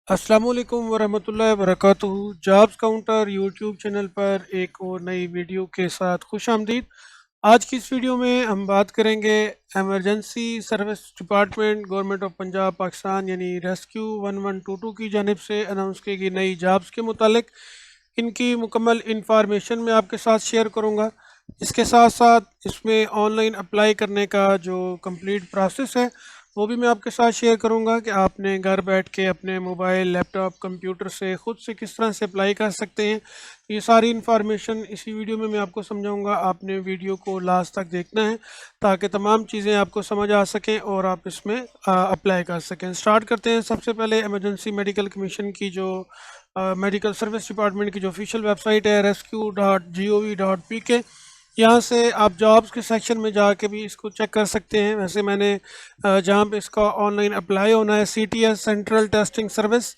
अस्सलाम वालेकुम वरहमतुल्लाहि वबरकातुहू। जॉब्स काउंटर यूट्यूब चैनल पर एक और नई वीडियो के साथ खुश आमदीद। आज की इस वीडियो में हम बात करेंगे emergency service department government of Punjab Pakistan यानी रेस्क्यू 1122 की जानिब से अनाउंस की गई नई जॉब्स के मुतालिक। इनकी मुकम्मल इंफॉर्मेशन मैं आपके साथ शेयर करूँगा। इसके साथ साथ इसमें ऑनलाइन अप्लाई करने का जो कंप्लीट प्रोसेस है वो भी मैं आपके साथ शेयर करूंगा कि आपने घर बैठ के अपने मोबाइल लैपटॉप कंप्यूटर से ख़ुद से किस तरह से अप्लाई कर सकते हैं। ये सारी इन्फॉर्मेशन इसी वीडियो में मैं आपको समझाऊंगा। आपने वीडियो को लास्ट तक देखना है ताकि तमाम चीज़ें आपको समझ आ सकें और आप इसमें अप्लाई कर सकें। स्टार्ट करते हैं। सबसे पहले एमरजेंसी मेडिकल कमीशन की जो मेडिकल सर्विस डिपार्टमेंट की जो ऑफिशियल वेबसाइट है rescue.gov.pk, यहाँ से आप जॉब्स के सेक्शन में जाके भी इसको चेक कर सकते हैं। वैसे मैंने जहाँ पे इसका ऑनलाइन अप्लाई होना है CTS सेंट्रल टेस्टिंग सर्विस,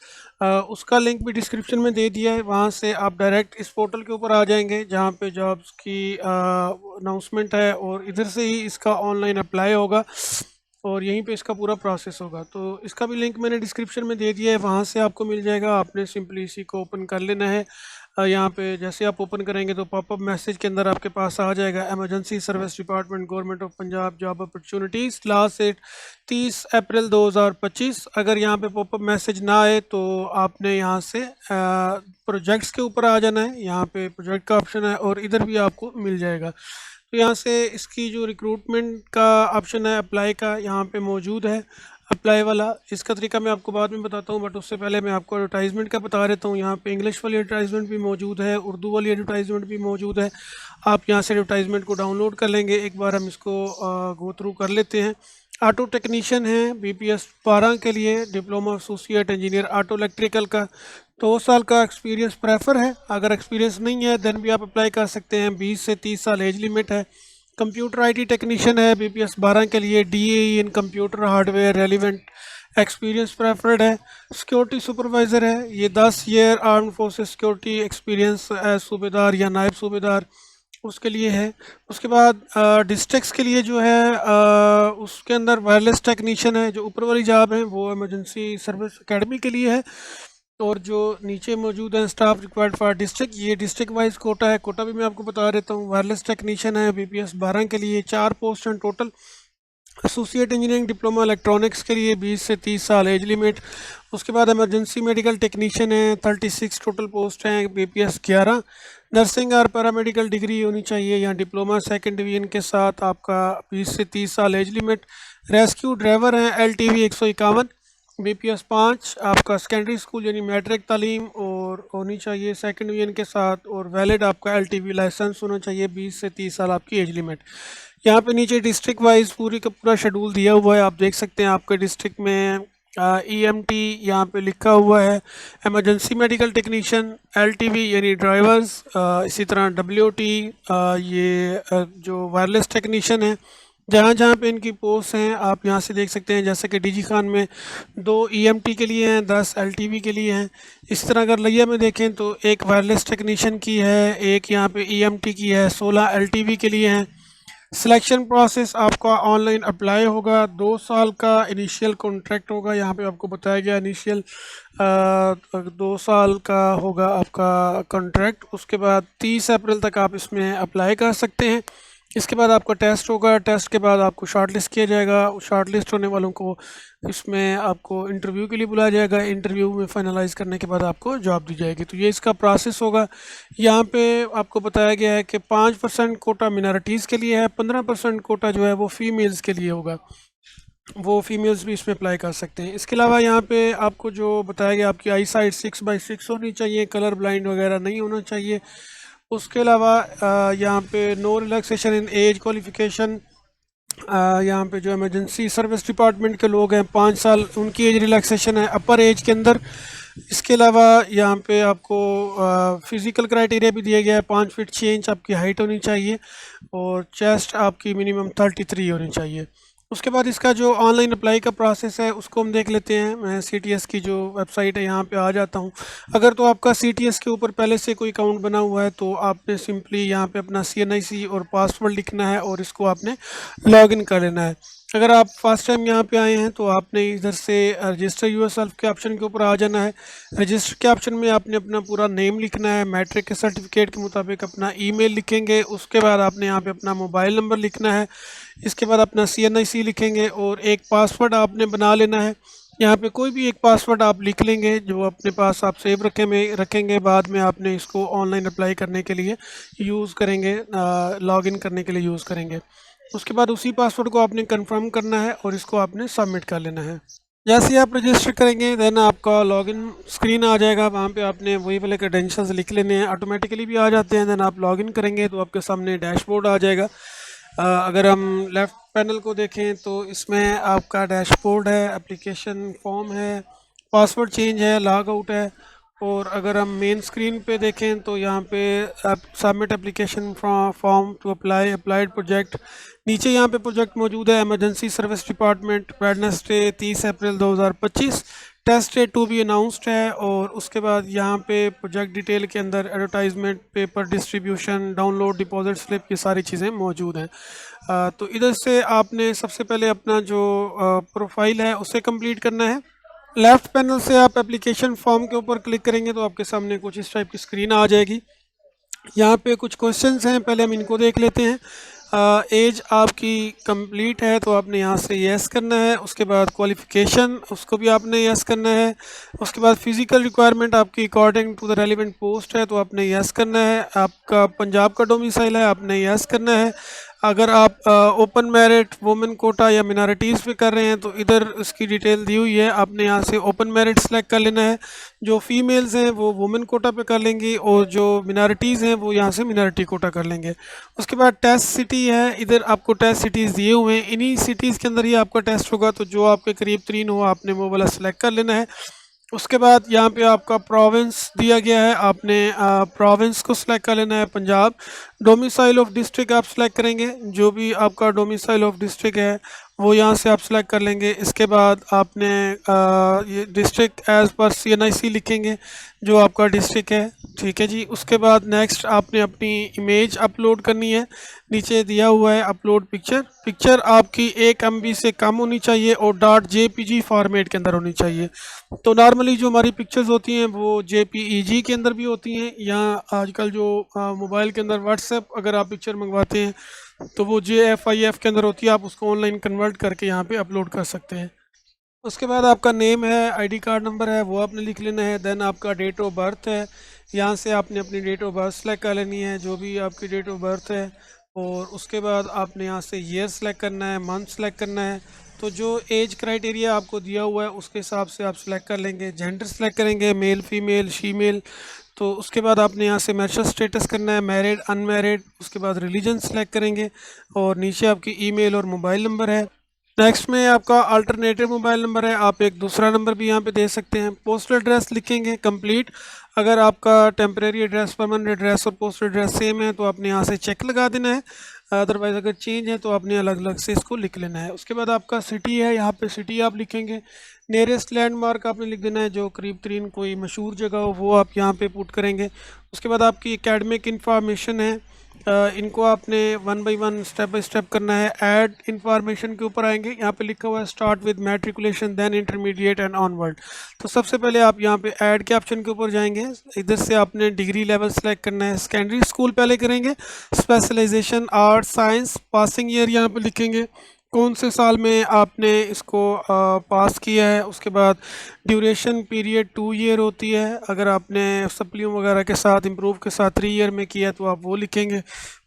उसका लिंक भी डिस्क्रिप्शन में दे दिया है। वहाँ से आप डायरेक्ट इस पोर्टल के ऊपर आ जाएंगे जहाँ पे जॉब्स की अनाउंसमेंट है और इधर से ही इसका ऑनलाइन अप्लाई होगा और यहीं पे इसका पूरा प्रोसेस होगा। तो इसका भी लिंक मैंने डिस्क्रिप्शन में दे दिया है, वहाँ से आपको मिल जाएगा। आपने सिंपली इसी को ओपन कर लेना है। यहाँ पे जैसे आप ओपन करेंगे तो पॉपअप मैसेज के अंदर आपके पास आ जाएगा emergency service department government of Punjab job opportunities, last date 30 April 2025। अगर यहाँ पे पॉपअप मैसेज ना आए तो आपने यहाँ से प्रोजेक्ट्स के ऊपर आ जाना है। यहाँ पे प्रोजेक्ट का ऑप्शन है और इधर भी आपको मिल जाएगा। तो यहाँ से इसकी जो रिक्रूटमेंट का ऑप्शन है अप्लाई का यहाँ पे मौजूद है। अप्लाई वाला इसका तरीका मैं आपको बाद में बताता हूँ, बट उससे पहले मैं आपको एडवर्टाइजमेंट का बता देता हूँ। यहाँ पे इंग्लिश वाली एडवर्टाइजमेंट भी मौजूद है, उर्दू वाली एडवर्टाइजमेंट भी मौजूद है। आप यहाँ से एडवर्टाइजमेंट को डाउनलोड कर लेंगे। एक बार हम इसको गो थ्रू कर लेते हैं। ऑटो टेक्नीशियन है BPS 12 के लिए, diploma associate engineer auto electrical का 2 साल का एक्सपीरियंस प्रेफर है। अगर एक्सपीरियंस नहीं है देन भी आप अप्लाई कर सकते हैं। 20 से 30 साल एज लिमिट है। कंप्यूटर IT टेक्नीशियन है BPS 12 के लिए, DAE in computer hardware relevant experience preferred है। सिक्योरिटी सुपरवाइज़र है, ये 10 year arm forces security experience as सूबेदार या नायब सूबेदार उसके लिए है। उसके बाद डिस्ट्रिक्ट्स के लिए जो है उसके अंदर वायरलेस टेक्नीशियन है। जो ऊपर वाली जॉब है वो एमरजेंसी सर्विस एकेडमी के लिए है और जो नीचे मौजूद है स्टाफ रिक्वायर्ड फॉर डिस्ट्रिक्ट, ये डिस्ट्रिक्ट वाइज कोटा है। कोटा भी मैं आपको बता देता हूँ। वायरलेस टेक्नीशियन है BPS 12 के लिए, 4 पोस्ट हैं total. Associate engineering diploma electronics के लिए 20 से 30 साल एज लिमिट। उसके बाद इमरजेंसी मेडिकल टेक्नीशियन है, 36 टोटल पोस्ट हैं BPS 11। नर्सिंग और पैरामेडिकल डिग्री होनी चाहिए या डिप्लोमा सेकंड डिवीजन के साथ, आपका 20 से 30 साल एज लिमिट। रेस्क्यू ड्राइवर हैं LTV 151, BPS 5। आपका सेकेंडरी स्कूल यानी मैट्रिक तालीम और होनी चाहिए सेकंड डिवीजन के साथ और वैलिड आपका LTV लाइसेंस होना चाहिए। 20 से 30 साल आपकी एज लिमिट। यहाँ पे नीचे डिस्ट्रिक्ट वाइज पूरी का पूरा शेड्यूल दिया हुआ है, आप देख सकते हैं। आपके डिस्ट्रिक्ट में EMT यहाँ पे लिखा हुआ है, एमरजेंसी मेडिकल टेक्नीशियन LTV यानी ड्राइवर्स, इसी तरह WT ये जो वायरलेस टेक्नीशियन है। जहाँ जहाँ पे इनकी पोस्ट हैं आप यहाँ से देख सकते हैं। जैसे कि DG खान में 2 EMT के लिए हैं, 10 LTV के लिए हैं। इस तरह अगर लिया में देखें तो एक वायरलेस टेक्नीशियन की है, एक यहाँ पे EMT की है, 16 LTV के लिए हैं। सिलेक्शन प्रोसेस आपका ऑनलाइन अप्लाई होगा। 2 साल का इनिशियल कॉन्ट्रैक्ट होगा। यहाँ पे आपको बताया गया इनिशियल 2 साल का होगा आपका कॉन्ट्रैक्ट। उसके बाद 30 अप्रैल तक आप इसमें अप्लाई कर सकते हैं। इसके बाद आपका टेस्ट होगा। टेस्ट के बाद आपको शॉर्ट लिस्ट किया जाएगा। शॉर्ट लिस्ट होने वालों को इसमें आपको इंटरव्यू के लिए बुलाया जाएगा। इंटरव्यू में फाइनलाइज करने के बाद आपको जॉब दी जाएगी। तो ये इसका प्रोसेस होगा। यहाँ पे आपको बताया गया है कि 5% कोटा मिनॉरिटीज़ के लिए है, 15% कोटा जो है वो फीमेल्स के लिए होगा। वो फीमेल्स भी इसमें अप्लाई कर सकते हैं। इसके अलावा यहाँ पे आपको जो बताया गया, आपकी आई साइट 6/6 होनी चाहिए, कलर ब्लाइंड वगैरह नहीं होना चाहिए। उसके अलावा यहाँ पे no relaxation in age qualification. यहाँ पे जो इमरजेंसी सर्विस डिपार्टमेंट के लोग हैं 5 साल उनकी एज रिलैक्सेशन है अपर एज के अंदर। इसके अलावा यहाँ पे आपको फ़िज़िकल क्राइटेरिया भी दिया गया है। 5 फीट 6 इंच आपकी हाइट होनी चाहिए और चेस्ट आपकी मिनिमम 33 होनी चाहिए। उसके बाद इसका जो ऑनलाइन अप्लाई का प्रोसेस है उसको हम देख लेते हैं। मैं CTS की जो वेबसाइट है यहाँ पे आ जाता हूँ। अगर तो आपका CTS के ऊपर पहले से कोई अकाउंट बना हुआ है तो आपने सिंपली यहाँ पे अपना CNIC और पासवर्ड लिखना है और इसको आपने लॉगिन कर लेना है। अगर आप फर्स्ट टाइम यहाँ पे आए हैं तो आपने इधर से रजिस्टर यूरसेल्फ के ऑप्शन के ऊपर आ जाना है। रजिस्टर के ऑप्शन में आपने अपना पूरा नेम लिखना है, मैट्रिक के सर्टिफिकेट के मुताबिक अपना ईमेल लिखेंगे, उसके बाद आपने यहाँ पे अपना मोबाइल नंबर लिखना है, इसके बाद अपना CNIC लिखेंगे और एक पासवर्ड आपने बना लेना है। यहाँ पे कोई भी एक पासवर्ड आप लिख लेंगे जो अपने पास आप सेव रखेंगे, बाद में आपने इसको ऑनलाइन अप्लाई करने के लिए यूज़ करेंगे, लॉगिन करने के लिए यूज़ करेंगे। उसके बाद उसी पासवर्ड को आपने कंफर्म करना है और इसको आपने सबमिट कर लेना है। जैसे ही आप रजिस्टर करेंगे देन आपका लॉगिन स्क्रीन आ जाएगा, वहाँ पे आपने वही वाले क्रेडेंशियल्स लिख लेने हैं, ऑटोमेटिकली भी आ जाते हैं। देन आप लॉगिन करेंगे तो आपके सामने डैशबोर्ड आ जाएगा। अगर हम लेफ़्ट पैनल को देखें तो इसमें आपका डैशबोर्ड है, एप्लीकेशन फॉर्म है, पासवर्ड चेंज है, लॉग आउट है। और अगर हम मेन स्क्रीन पे देखें तो यहाँ पे submit application form to applied project, नीचे यहाँ पे प्रोजेक्ट मौजूद है, emergency service department, Wednesday 30 April 2025, test date to be announced है। और उसके बाद यहाँ पे प्रोजेक्ट डिटेल के अंदर advertisement, paper distribution, download, deposit slip, ये सारी चीज़ें मौजूद हैं। तो इधर से आपने सबसे पहले अपना जो प्रोफाइल है उसे कंप्लीट करना है। लेफ़्ट पैनल से आप एप्लीकेशन फॉर्म के ऊपर क्लिक करेंगे तो आपके सामने कुछ इस टाइप की स्क्रीन आ जाएगी। यहाँ पे कुछ क्वेश्चंस हैं, पहले हम इनको देख लेते हैं। एज आपकी कंप्लीट है तो आपने यहाँ से यस करना है। उसके बाद क्वालिफ़िकेशन, उसको भी आपने यस करना है। उसके बाद फ़िज़िकल रिक्वायरमेंट आपकी according to the relevant post है तो आपने यस करना है। आपका पंजाब का डोमिसाइल है, आपने यस करना है। अगर आप ओपन मेरिट, वुमेन कोटा या मिनॉरिटीज़ पे कर रहे हैं तो इधर इसकी डिटेल दी हुई है, आपने यहाँ से ओपन मेरिट सेलेक्ट कर लेना है। जो फीमेल्स हैं वो वुमेन कोटा पे कर लेंगी और जो मिनॉरिटीज़ हैं वो यहाँ से मिनॉरिटी कोटा कर लेंगे। उसके बाद टेस्ट सिटी है, इधर आपको टेस्ट सिटीज़ दिए हुए हैं, इन्हीं सिटीज़ के अंदर ही आपका टेस्ट होगा, तो जो आपके करीब तरीन हो आपने वो वाला सेलेक्ट कर लेना है। उसके बाद यहाँ पे आपका प्रोविंस दिया गया है, आपने प्रोविंस को सिलेक्ट कर लेना है, पंजाब। डोमिसाइल ऑफ डिस्ट्रिक्ट आप सेलेक्ट करेंगे, जो भी आपका डोमिसाइल ऑफ डिस्ट्रिक्ट है वो यहाँ से आप सेलेक्ट कर लेंगे। इसके बाद आपने ये डिस्ट्रिक्ट एज़ पर CNIC लिखेंगे जो आपका डिस्ट्रिक्ट है, ठीक है जी। उसके बाद नेक्स्ट आपने अपनी इमेज अपलोड करनी है, नीचे दिया हुआ है अपलोड पिक्चर आपकी 1 MB से कम होनी चाहिए और .jpg फॉर्मेट के अंदर होनी चाहिए। तो नॉर्मली जो हमारी पिक्चर्स होती हैं वो JPEG के अंदर भी होती हैं, या आजकल जो मोबाइल के अंदर व्हाट्सएप अगर आप पिक्चर मंगवाते हैं तो वो JFIF के अंदर होती है, आप उसको ऑनलाइन कन्वर्ट करके यहाँ पे अपलोड कर सकते हैं। उसके बाद आपका नेम है, ID कार्ड नंबर है, वो आपने लिख लेना है। देन आपका डेट ऑफ बर्थ है, यहाँ से आपने अपनी डेट ऑफ बर्थ सेलेक्ट कर लेनी है, जो भी आपकी डेट ऑफ बर्थ है। और उसके बाद आपने यहाँ से ईयर सेलेक्ट करना है, मंथ सेलेक्ट करना है। तो जो एज क्राइटेरिया आपको दिया हुआ है उसके हिसाब से आप सेलेक्ट कर लेंगे। जेंडर सेलेक्ट करेंगे, मेल, फीमेल, शीमेल। तो उसके बाद आपने यहाँ से मैरिटल स्टेटस करना है, मैरिड, अनमैरिड। उसके बाद रिलीजन सेलेक्ट करेंगे और नीचे आपकी ईमेल और मोबाइल नंबर है। नेक्स्ट में आपका अल्टरनेटिव मोबाइल नंबर है, आप एक दूसरा नंबर भी यहाँ पे दे सकते हैं। पोस्टल एड्रेस लिखेंगे कंप्लीट, अगर आपका टेम्परेरी एड्रेस, परमानेंट एड्रेस और पोस्टल एड्रेस सेम है तो आपने यहाँ से चेक लगा देना है, अदरवाइज़ अगर चेंज है तो आपने अलग अलग से इसको लिख लेना है। उसके बाद आपका सिटी है, यहाँ पे सिटी आप लिखेंगे। नियरेस्ट लैंडमार्क आपने लिख देना है, जो करीब तरीन कोई मशहूर जगह हो वो आप यहाँ पे पुट करेंगे। उसके बाद आपकी एकेडमिक इंफॉर्मेशन है, इनको आपने 1 बाई 1 स्टेप बाय स्टेप करना है। ऐड इंफॉर्मेशन के ऊपर आएंगे, यहाँ पे लिखा हुआ है start with matriculation then intermediate and onward. तो सबसे पहले आप यहाँ पे ऐड के ऑप्शन के ऊपर जाएंगे, इधर से आपने डिग्री लेवल सेलेक्ट करना है। सेकेंडरी स्कूल पहले करेंगे, specialization art science, passing year यहाँ पे लिखेंगे, कौन से साल में आपने इसको पास किया है। उसके बाद ड्यूरेशन पीरियड 2 ईयर होती है, अगर आपने सप्लियों वगैरह के साथ इम्प्रूव के साथ 3 ईयर में किया है तो आप वो लिखेंगे।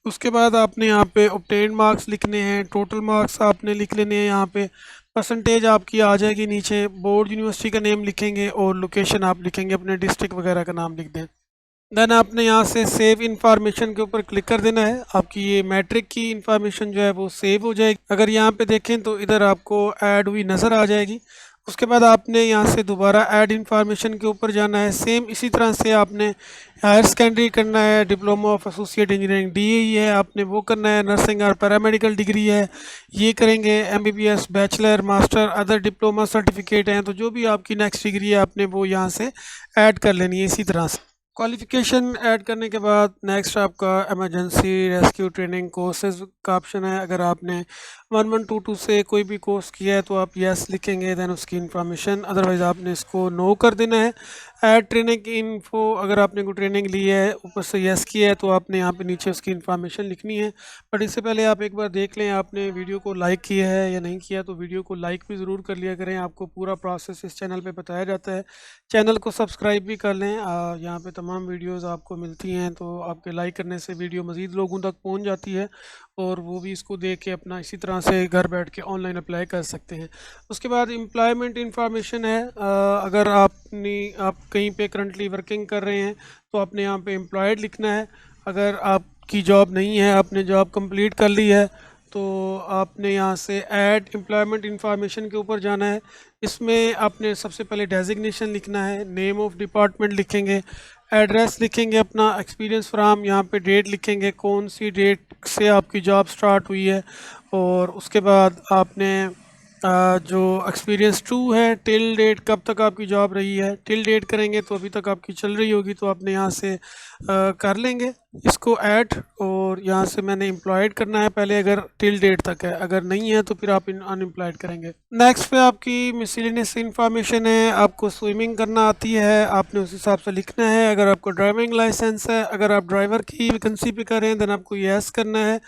उसके बाद आपने यहाँ पे ऑब्टेन्ड मार्क्स लिखने हैं, टोटल मार्क्स आपने लिख लेने हैं, यहाँ पे परसेंटेज आपकी आ जाएगी नीचे। बोर्ड यूनिवर्सिटी का नेम लिखेंगे और लोकेशन आप लिखेंगे, अपने डिस्ट्रिक्ट वगैरह का नाम लिख दें। देन आपने यहाँ से सेव इन्फॉर्मेशन के ऊपर क्लिक कर देना है, आपकी ये मैट्रिक की इन्फॉर्मेशन जो है वो सेव हो जाएगी। अगर यहाँ पे देखें तो इधर आपको ऐड हुई नज़र आ जाएगी। उसके बाद आपने यहाँ से दोबारा ऐड इन्फॉर्मेशन के ऊपर जाना है, सेम इसी तरह से आपने हायर सेकेंडरी करना है, diploma of associate engineering DAE है आपने वो करना है, नर्सिंग और पैरामेडिकल डिग्री है ये करेंगे, MBBS, bachelor, master, other diploma certificate हैं, तो जो भी आपकी नेक्स्ट डिग्री है आपने वो यहाँ से ऐड कर लेनी है इसी तरह से। क्वालिफ़िकेशन ऐड करने के बाद नेक्स्ट आपका इमरजेंसी रेस्क्यू ट्रेनिंग कोर्सेज़ का ऑप्शन है। अगर आपने 1122 से कोई भी कोर्स किया है तो आप येस लिखेंगे, देन उसकी इन्फॉर्मेशन, अदरवाइज़ आपने इसको नो कर देना है। ऐड ट्रेनिंग इन्फो, अगर आपने कोई ट्रेनिंग ली है ऊपर से येस किया है तो आपने यहाँ पे नीचे उसकी इन्फॉर्मेशन लिखनी है। बट इससे पहले आप एक बार देख लें आपने वीडियो को लाइक किया है या नहीं किया, तो वीडियो को लाइक भी ज़रूर कर लिया करें। आपको पूरा प्रोसेस इस चैनल पे बताया जाता है। चैनल को सब्सक्राइब भी कर लें, यहाँ पे तमाम वीडियोस आपको मिलती हैं, तो आपके लाइक करने से वीडियो मज़ीद लोगों तक पहुंच जाती है और वो भी इसको देख के अपना इसी तरह से घर बैठ के ऑनलाइन अप्लाई कर सकते हैं। उसके बाद एम्प्लॉयमेंट इंफॉर्मेशन है। अगर आप कहीं पे करंटली वर्किंग कर रहे हैं तो आपने यहाँ पे एम्प्लॉयड लिखना है। अगर आपकी जॉब नहीं है, आपने जॉब कंप्लीट कर ली है, तो आपने यहाँ से ऐड एम्प्लॉयमेंट इंफॉर्मेशन के ऊपर जाना है। इसमें आपने सबसे पहले डेजिग्नेशन लिखना है, नेम ऑफ़ डिपार्टमेंट लिखेंगे, एड्रेस लिखेंगे, अपना एक्सपीरियंस फ्राम, यहाँ पे डेट लिखेंगे, कौन सी डेट से आपकी जॉब स्टार्ट हुई है, और उसके बाद आपने जो एक्सपीरियंस टू है टिल डेट, कब तक आपकी जॉब रही है, टिल डेट करेंगे तो अभी तक आपकी चल रही होगी, तो आपने यहाँ से कर लेंगे इसको ऐड। और यहाँ से मैंने एम्प्लॉयड करना है पहले, अगर टिल डेट तक है, अगर नहीं है तो फिर आप अनएम्प्लॉयड करेंगे। नेक्स्ट पे आपकी मिसलेनियस इंफॉर्मेशन है। आपको स्विमिंग करना आती है, आपने उस हिसाब से लिखना है। अगर आपको ड्राइविंग लाइसेंस है, अगर आप ड्राइवर की वैकेंसी पे कर रहे हैं, देन आपको यस करना है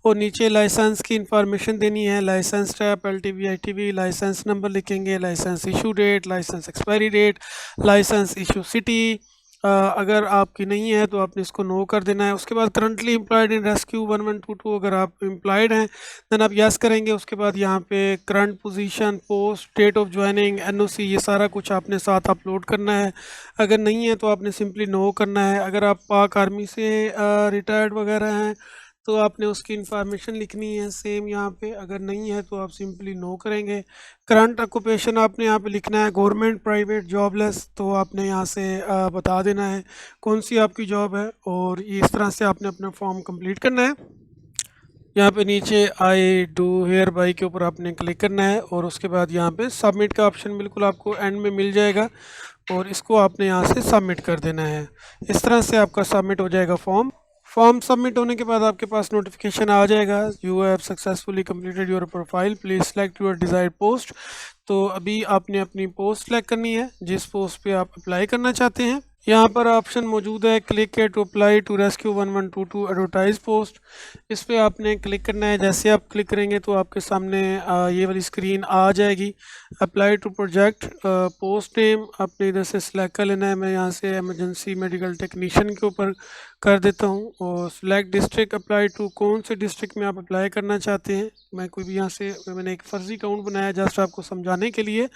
और नीचे लाइसेंस की इंफॉर्मेशन देनी है। Licence type LTV ITV, licence number लिखेंगे, licence issue date, licence expiry date, licence issue city. अगर आपकी नहीं है तो आपने इसको नो कर देना है। उसके बाद करंटली एम्प्लॉयड इन रेस्क्यू 1122, अगर आप एम्प्लॉयड हैं देन आप यस करेंगे। उसके बाद यहाँ पे current position, post, date of joining, NOC, ये सारा कुछ आपने साथ अपलोड करना है। अगर नहीं है तो आपने सिंपली नो करना है। अगर आप पाक आर्मी से रिटायर्ड वगैरह हैं तो आपने उसकी इन्फॉर्मेशन लिखनी है सेम यहाँ पे। अगर नहीं है तो आप सिंपली नो करेंगे। करंट ऑक्यूपेशन आपने यहाँ पे लिखना है, गवर्नमेंट, प्राइवेट, जॉबलेस, तो आपने यहाँ से बता देना है कौन सी आपकी जॉब है, और इस तरह से आपने अपना फॉर्म कंप्लीट करना है। यहाँ पे नीचे आई डू हेयर बाई के ऊपर आपने क्लिक करना है और उसके बाद यहाँ पे सबमिट का ऑप्शन बिल्कुल आपको एंड में मिल जाएगा और इसको आपने यहाँ से सबमिट कर देना है। इस तरह से आपका सबमिट हो जाएगा फॉर्म सबमिट होने के बाद आपके पास नोटिफिकेशन आ जाएगा, you have successfully completed your profile, please select your desired post. तो अभी आपने अपनी पोस्ट सेलेक्ट करनी है, जिस पोस्ट पे आप अप्लाई करना चाहते हैं। यहाँ पर ऑप्शन मौजूद है क्लिक है to apply to rescue 1122 advertise post. इस पर आपने क्लिक करना है। जैसे आप क्लिक करेंगे तो आपके सामने ये वाली स्क्रीन आ जाएगी। Apply to project, post name आपने इधर से सिलेक्ट कर लेना है। मैं यहाँ से इमरजेंसी मेडिकल टेक्नीशियन के ऊपर कर देता हूँ। और सिलेक्ट डिस्ट्रिक्ट, अप्लाई टू, कौन से डिस्ट्रिक्ट में आप अप्लाई करना चाहते हैं। मैं कोई भी यहाँ से, मैंने एक फर्जी अकाउंट बनाया जस्ट आपको समझाने के लिए,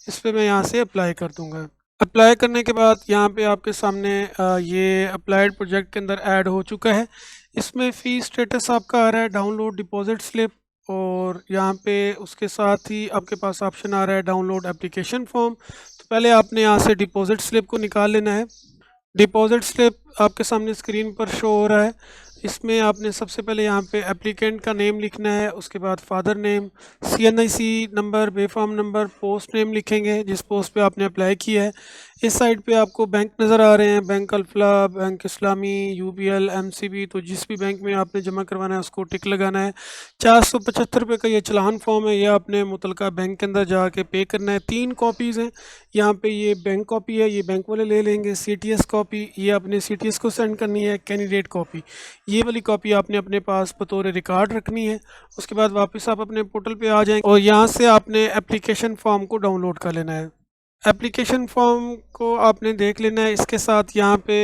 इस पर मैं यहाँ से अप्लाई कर दूँगा। अप्लाई करने के बाद यहाँ पे आपके सामने ये अप्लाइड प्रोजेक्ट के अंदर ऐड हो चुका है। इसमें फ़ी स्टेटस आपका आ रहा है डाउनलोड डिपॉजिट स्लिप, और यहाँ पे उसके साथ ही आपके पास ऑप्शन आ रहा है डाउनलोड एप्लीकेशन फॉर्म। तो पहले आपने यहाँ से डिपॉजिट स्लिप को निकाल लेना है। डिपॉजिट स्लिप आपके सामने स्क्रीन पर शो हो रहा है। इसमें आपने सबसे पहले यहाँ पे एप्लीकेंट का नेम लिखना है, उसके बाद father name, CNIC number, B form number, post name लिखेंगे जिस पोस्ट पे आपने अप्लाई किया है। इस साइड पे आपको बैंक नज़र आ रहे हैं, बैंक अल्फला, बैंक इस्लामी, UBL, MCB, तो जिस भी बैंक में आपने जमा करवाना है उसको टिक लगाना है। 475 रुपये का ये चलान फॉर्म है, ये आपने मुतलका बैंक के अंदर जाके पे करना है। 3 कॉपीज़ हैं यहाँ पे, ये बैंक कॉपी है, ये बैंक वाले ले लेंगे। CTS कॉपी, ये आपने CTS को सेंड करनी है। कैंडिडेट कॉपी, ये वाली कॉपी आपने अपने पास बतौर रिकॉर्ड रखनी है। उसके बाद वापस आप अपने पोर्टल पे आ जाएंगे और यहाँ से आपने एप्लीकेशन फॉर्म को डाउनलोड कर लेना है। एप्लीकेशन फॉर्म को आपने देख लेना है। इसके साथ यहाँ पे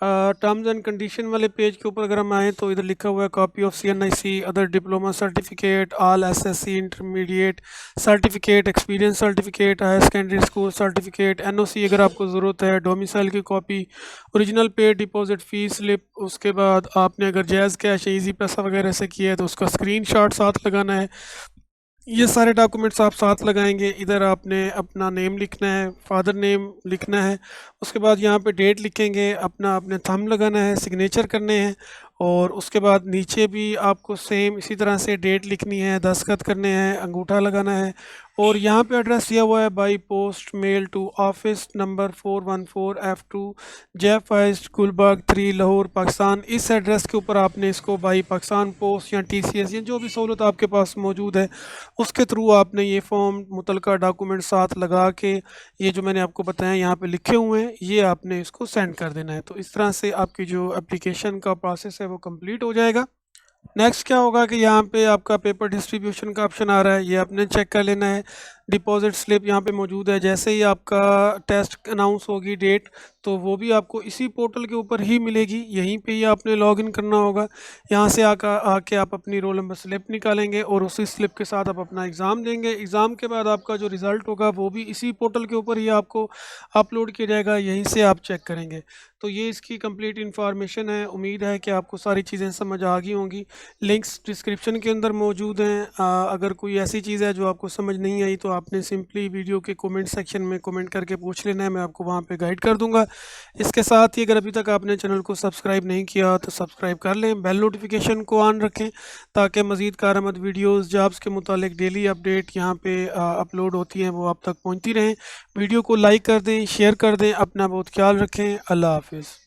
टर्म्स एंड कंडीशन वाले पेज के ऊपर अगर हम आएँ तो इधर लिखा हुआ है copy of CNIC, other diploma certificate, all SSC intermediate certificate, experience certificate, higher secondary school certificate, NOC अगर आपको ज़रूरत है, डोमिसाइल की कॉपी, ओरिजिनल पे डिपॉजिट फ़ी स्लिप। उसके बाद आपने अगर जैज़ कैश, ईजी पैसा वगैरह से किया है तो उसका स्क्रीनशॉट साथ लगाना है। ये सारे डॉक्यूमेंट्स आप साथ लगाएंगे। इधर आपने अपना नेम लिखना है, फादर नेम लिखना है। उसके बाद यहाँ पे डेट लिखेंगे, अपना आपने थंब लगाना है, सिग्नेचर करने हैं और उसके बाद नीचे भी आपको सेम इसी तरह से डेट लिखनी है, दस्तखत करने हैं, अंगूठा लगाना है। और यहाँ पे एड्रेस दिया हुआ है by post mail to office number 414 F2 जेफ वेस्ट गुलबर्ग 3 लाहौर पाकिस्तान। इस एड्रेस के ऊपर आपने इसको बाई पाकिस्तान पोस्ट या TCS या जो भी सहूलत आपके पास मौजूद है उसके थ्रू आपने ये फॉर्म मुतलका डॉक्यूमेंट साथ लगा के ये जो मैंने आपको बताया यहाँ पे लिखे हुए हैं ये आपने इसको सेंड कर देना है। तो इस तरह से आपकी जो एप्लीकेशन का प्रोसेस है वो कंप्लीट हो जाएगा। नेक्स्ट क्या होगा कि यहाँ पे आपका पेपर डिस्ट्रीब्यूशन का ऑप्शन आ रहा है, ये आपने चेक कर लेना है। डिपॉजिट स्लिप यहाँ पे मौजूद है, जैसे ही आपका टेस्ट अनाउंस होगी डेट तो वो भी आपको इसी पोर्टल के ऊपर ही मिलेगी, यहीं पे ही आपने लॉगिन करना होगा। यहाँ से आके आप अपनी रोल नंबर स्लिप निकालेंगे और उसी स्लिप के साथ आप अपना एग्ज़ाम देंगे। एग्ज़ाम के बाद आपका जो रिज़ल्ट होगा वो भी इसी पोर्टल के ऊपर ही आपको अपलोड किया जाएगा, यहीं से आप चेक करेंगे। तो ये इसकी कंप्लीट इन्फॉर्मेशन है। उम्मीद है कि आपको सारी चीज़ें समझ आ गई होंगी। लिंक्स डिस्क्रिप्शन के अंदर मौजूद हैं। अगर कोई ऐसी चीज़ है जो आपको समझ नहीं आई तो आपने सिंपली वीडियो के कमेंट सेक्शन में कमेंट करके पूछ लेना है, मैं आपको वहाँ पे गाइड कर दूँगा। इसके साथ ही अगर अभी तक आपने चैनल को सब्सक्राइब नहीं किया तो सब्सक्राइब कर लें, बेल नोटिफिकेशन को ऑन रखें ताकि मज़ीद कारआमद वीडियोज़ जॉब्स के मुतालिक डेली अपडेट यहाँ पे अपलोड होती हैं वो आप तक पहुँचती रहें। वीडियो को लाइक कर दें, शेयर कर दें। अपना बहुत ख्याल रखें। अल्लाह हाफिज़।